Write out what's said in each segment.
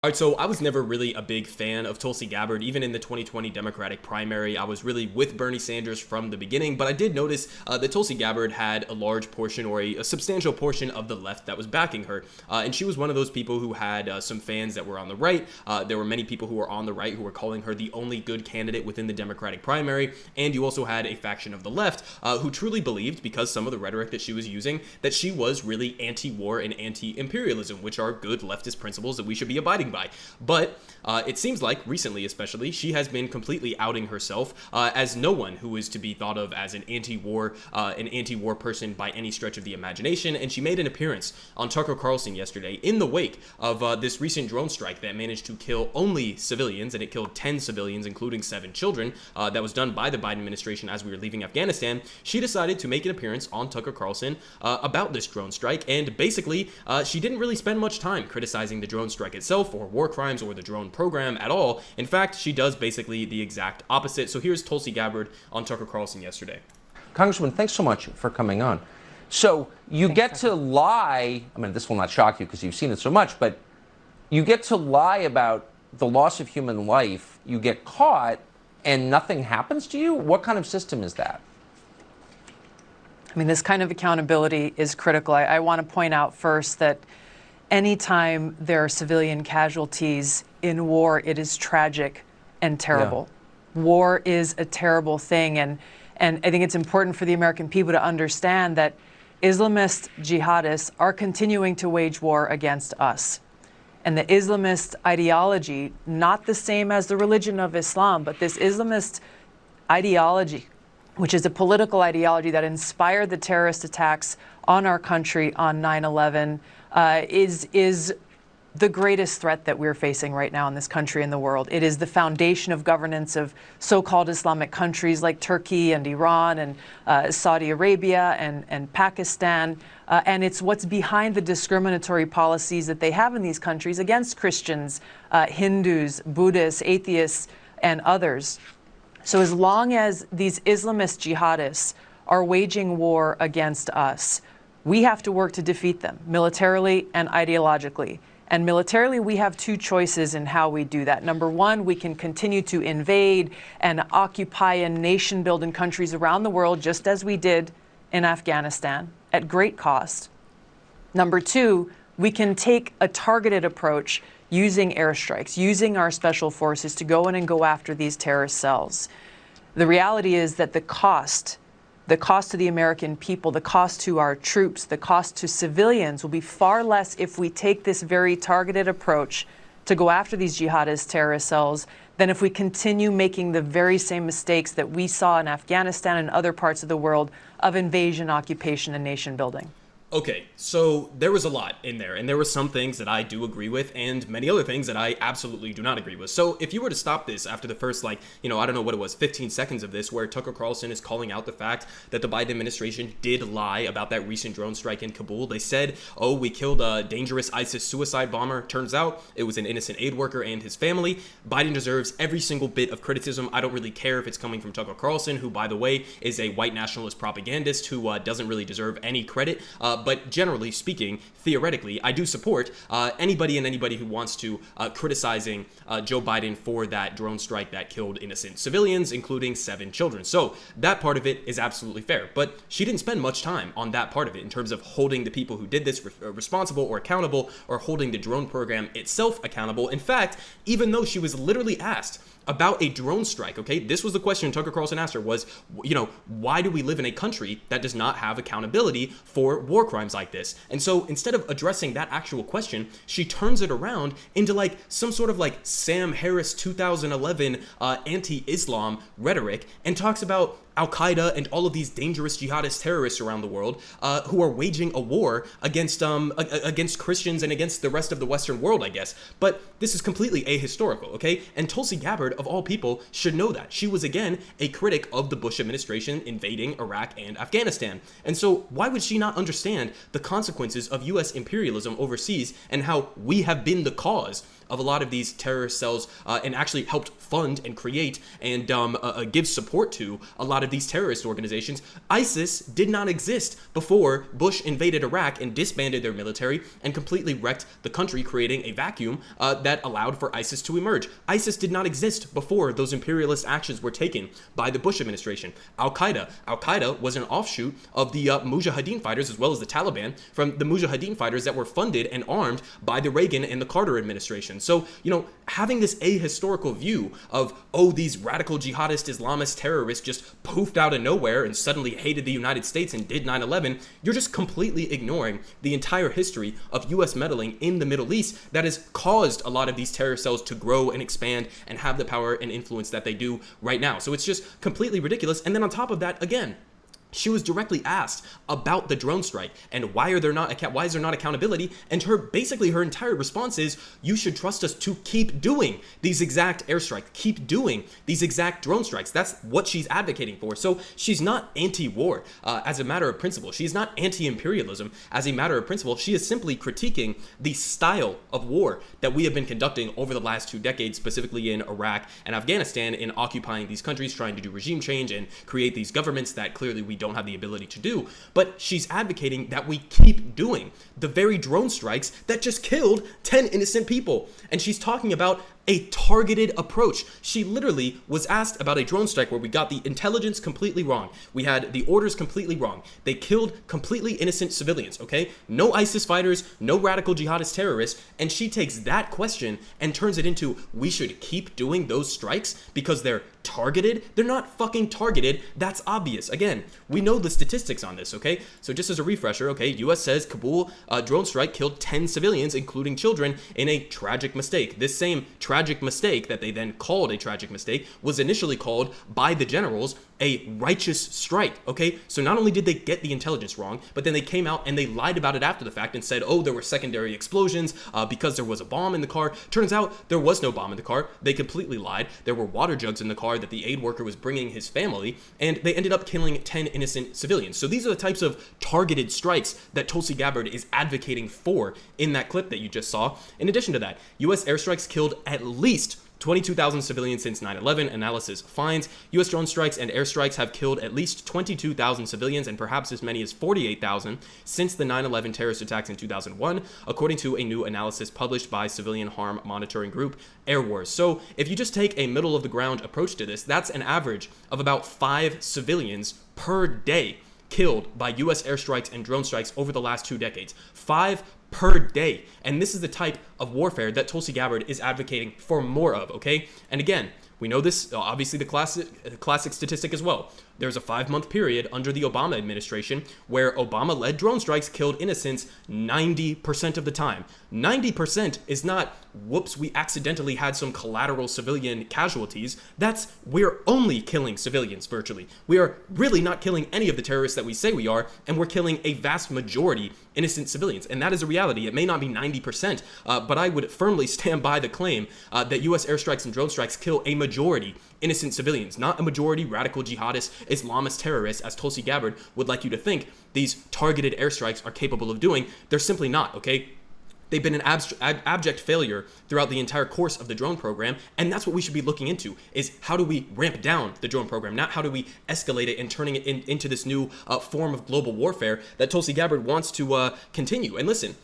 All right, so I was never really a big fan of Tulsi Gabbard. Even in the 2020 Democratic primary, I was really with Bernie Sanders from the beginning, but I did notice that Tulsi Gabbard had a large portion or a substantial portion of the left that was backing her. And she was one of those people who had some fans that were on the right. There were many people who were on the right who were calling her the only good candidate within the Democratic primary. And you also had a faction of the left who truly believed, because some of the rhetoric that she was using, that she was really anti-war and anti-imperialism, which are good leftist principles that we should be abiding by. But it seems like recently, especially, she has been completely outing herself as no one who is to be thought of as an anti-war person by any stretch of the imagination. And she made an appearance on Tucker Carlson yesterday in the wake of this recent drone strike that managed to kill only civilians, and it killed 10 civilians, including 7 children, that was done by the Biden administration as we were leaving Afghanistan. She decided to make an appearance on Tucker Carlson about this drone strike, and basically she didn't really spend much time criticizing the drone strike itself or war crimes or the drone program at all. In fact, she does basically the exact opposite. So here's Tulsi Gabbard on Tucker Carlson yesterday. Congresswoman, thanks so much for coming on. So you get to lie, I mean, this will not shock you because you've seen it so much, but you get to lie about the loss of human life, you get caught, and nothing happens to you? What kind of system is that? I mean, this kind of accountability is critical. I want to point out first that anytime there are civilian casualties in war, it is tragic and terrible. Yeah. War is a terrible thing, and I think it's important for the American people to understand that Islamist jihadists are continuing to wage war against us. And the Islamist ideology, not the same as the religion of Islam, but this Islamist ideology, which is a political ideology that inspired the terrorist attacks on our country on 9/11, is the greatest threat that we're facing right now in this country and the world. It is the foundation of governance of so-called Islamic countries like Turkey and Iran and Saudi Arabia and Pakistan. And it's what's behind the discriminatory policies that they have in these countries against Christians, Hindus, Buddhists, atheists, and others. So as long as these Islamist jihadists are waging war against us, we have to work to defeat them militarily and ideologically. And militarily, we have 2 choices in how we do that. Number one, we can continue to invade and occupy and nation-building countries around the world, just as we did in Afghanistan, at great cost. Number 2, we can take a targeted approach using airstrikes, using our special forces to go in and go after these terrorist cells. The reality is that the cost to the American people, the cost to our troops, the cost to civilians will be far less if we take this very targeted approach to go after these jihadist terrorist cells than if we continue making the very same mistakes that we saw in Afghanistan and other parts of the world of invasion, occupation, and nation building. Okay, so there was a lot in there, and there were some things that I do agree with and many other things that I absolutely do not agree with. So if you were to stop this after the first, I don't know what it was, 15 seconds of this, where Tucker Carlson is calling out the fact that the Biden administration did lie about that recent drone strike in Kabul. They said, oh, we killed a dangerous ISIS suicide bomber. Turns out it was an innocent aid worker and his family. Biden deserves every single bit of criticism. I don't really care if it's coming from Tucker Carlson, who, by the way, is a white nationalist propagandist who doesn't really deserve any credit. But generally speaking, theoretically, I do support anybody who wants to criticizing Joe Biden for that drone strike that killed innocent civilians, including 7 children. So that part of it is absolutely fair. But she didn't spend much time on that part of it in terms of holding the people who did this responsible or accountable, or holding the drone program itself accountable. In fact, even though she was literally asked about a drone strike, okay? This was the question Tucker Carlson asked her was, why do we live in a country that does not have accountability for war crimes like this? And so instead of addressing that actual question, she turns it around into some sort of Sam Harris 2011 anti-Islam rhetoric and talks about Al-Qaeda and all of these dangerous jihadist terrorists around the world who are waging a war against Christians and against the rest of the Western world, I guess. But this is completely ahistorical, okay? And Tulsi Gabbard, of all people, should know that. She was, again, a critic of the Bush administration invading Iraq and Afghanistan. And so why would she not understand the consequences of U.S. imperialism overseas and how we have been the cause of a lot of these terrorist cells and actually helped fund and create and give support to a lot of these terrorist organizations. ISIS did not exist before Bush invaded Iraq and disbanded their military and completely wrecked the country, creating a vacuum that allowed for ISIS to emerge. ISIS did not exist before those imperialist actions were taken by the Bush administration. Al-Qaeda was an offshoot of the Mujahideen fighters, as well as the Taliban, from the Mujahideen fighters that were funded and armed by the Reagan and the Carter administration. So, having this ahistorical view of, oh, these radical jihadist Islamist terrorists just poofed out of nowhere and suddenly hated the United States and did 9/11, you're just completely ignoring the entire history of U.S. meddling in the Middle East that has caused a lot of these terror cells to grow and expand and have the power and influence that they do right now. So it's just completely ridiculous. And then on top of that, again, she was directly asked about the drone strike and why is there not accountability, and her entire response is, you should trust us to keep doing these exact airstrikes, keep doing these exact drone strikes. That's what she's advocating for. So she's not anti-war as a matter of principle. She's not anti-imperialism as a matter of principle. She is simply critiquing the style of war that we have been conducting over the last 2 decades, specifically in Iraq and Afghanistan, in occupying these countries, trying to do regime change and create these governments that clearly we don't have the ability to do. But she's advocating that we keep doing the very drone strikes that just killed 10 innocent people. And she's talking about a targeted approach. She literally was asked about a drone strike where we got the intelligence completely wrong. We had the orders completely wrong. They killed completely innocent civilians, okay? No ISIS fighters, no radical jihadist terrorists. And she takes that question and turns it into, we should keep doing those strikes because they're targeted. They're not fucking targeted. That's obvious. Again, we know the statistics on this, okay? So just as a refresher, okay, US says Kabul drone strike killed 10 civilians, including children, in a tragic mistake. This same tragic mistake that they then called a tragic mistake was initially called by the generals a righteous strike, okay? So not only did they get the intelligence wrong, but then they came out and they lied about it after the fact and said, oh, there were secondary explosions because there was a bomb in the car. Turns out there was no bomb in the car. They completely lied. There were water jugs in the car that the aid worker was bringing his family, and they ended up killing 10 innocent civilians. So these are the types of targeted strikes that Tulsi Gabbard is advocating for in that clip that you just saw. In addition to that, U.S. airstrikes killed at least 22,000 civilians since 9/11, analysis finds. U.S. drone strikes and airstrikes have killed at least 22,000 civilians and perhaps as many as 48,000 since the 9/11 terrorist attacks in 2001, according to a new analysis published by civilian harm monitoring group Air Wars. So if you just take a middle of the ground approach to this, that's an average of about 5 civilians per day killed by U.S. airstrikes and drone strikes over the last 2 decades. 5 per day. And this is the type of warfare that Tulsi Gabbard is advocating for more of, okay? And again, we know this, obviously the classic statistic as well. There's a 5-month period under the Obama administration where Obama-led drone strikes killed innocents 90% of the time. 90% is not, whoops, we accidentally had some collateral civilian casualties. That's, we're only killing civilians virtually. We are really not killing any of the terrorists that we say we are, and we're killing a vast majority innocent civilians. And that is a reality. It may not be 90%, but I would firmly stand by the claim that U.S. airstrikes and drone strikes kill a majority innocent civilians, not a majority radical jihadist Islamist terrorists, as Tulsi Gabbard would like you to think these targeted airstrikes are capable of doing. They're simply not, okay? They've been an abject failure throughout the entire course of the drone program, and that's what we should be looking into, is how do we ramp down the drone program, not how do we escalate it and turning it into this new form of global warfare that Tulsi Gabbard wants to continue. And listen,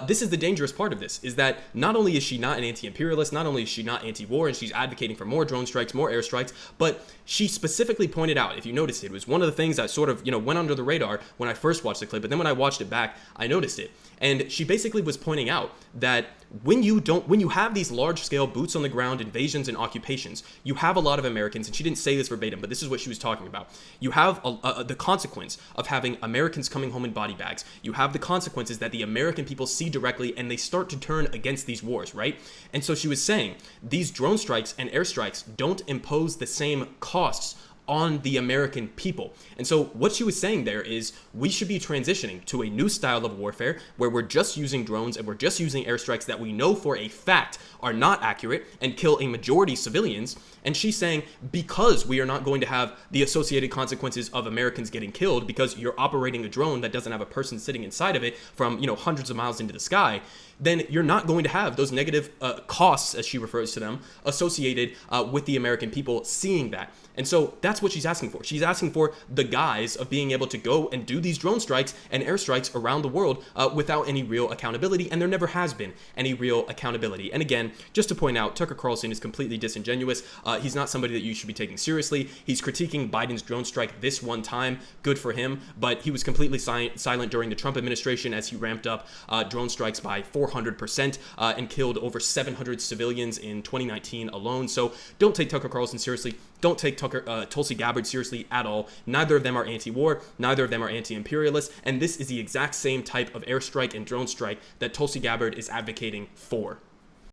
this is the dangerous part of this, is that not only is she not an anti-imperialist, not only is she not anti-war, and she's advocating for more drone strikes, more airstrikes, but she specifically pointed out, if you noticed it was one of the things that sort of, went under the radar when I first watched the clip, but then when I watched it back, I noticed it. And she basically was pointing out that when you have these large-scale boots on the ground invasions and occupations, you have a lot of Americans, and she didn't say this verbatim, but this is what she was talking about. You have the consequence of having Americans coming home in body bags. You have the consequences that the American people see directly, and they start to turn against these wars, right? And so she was saying these drone strikes and airstrikes don't impose the same costs on the American people. And so what she was saying there is we should be transitioning to a new style of warfare where we're just using drones and we're just using airstrikes that we know for a fact are not accurate and kill a majority civilians. And she's saying because we are not going to have the associated consequences of Americans getting killed because you're operating a drone that doesn't have a person sitting inside of it from, hundreds of miles into the sky, then you're not going to have those negative costs, as she refers to them, associated with the American people seeing that. And so that's what she's asking for. She's asking for the guise of being able to go and do these drone strikes and airstrikes around the world without any real accountability, and there never has been any real accountability. And again, just to point out, Tucker Carlson is completely disingenuous. He's not somebody that you should be taking seriously. He's critiquing Biden's drone strike this one time. Good for him. But he was completely silent during the Trump administration as he ramped up drone strikes by 400% and killed over 700 civilians in 2019 alone. So don't take Tucker Carlson seriously. Don't take Tulsi Gabbard seriously at all. Neither of them are anti-war. Neither of them are anti-imperialist. And this is the exact same type of airstrike and drone strike that Tulsi Gabbard is advocating for.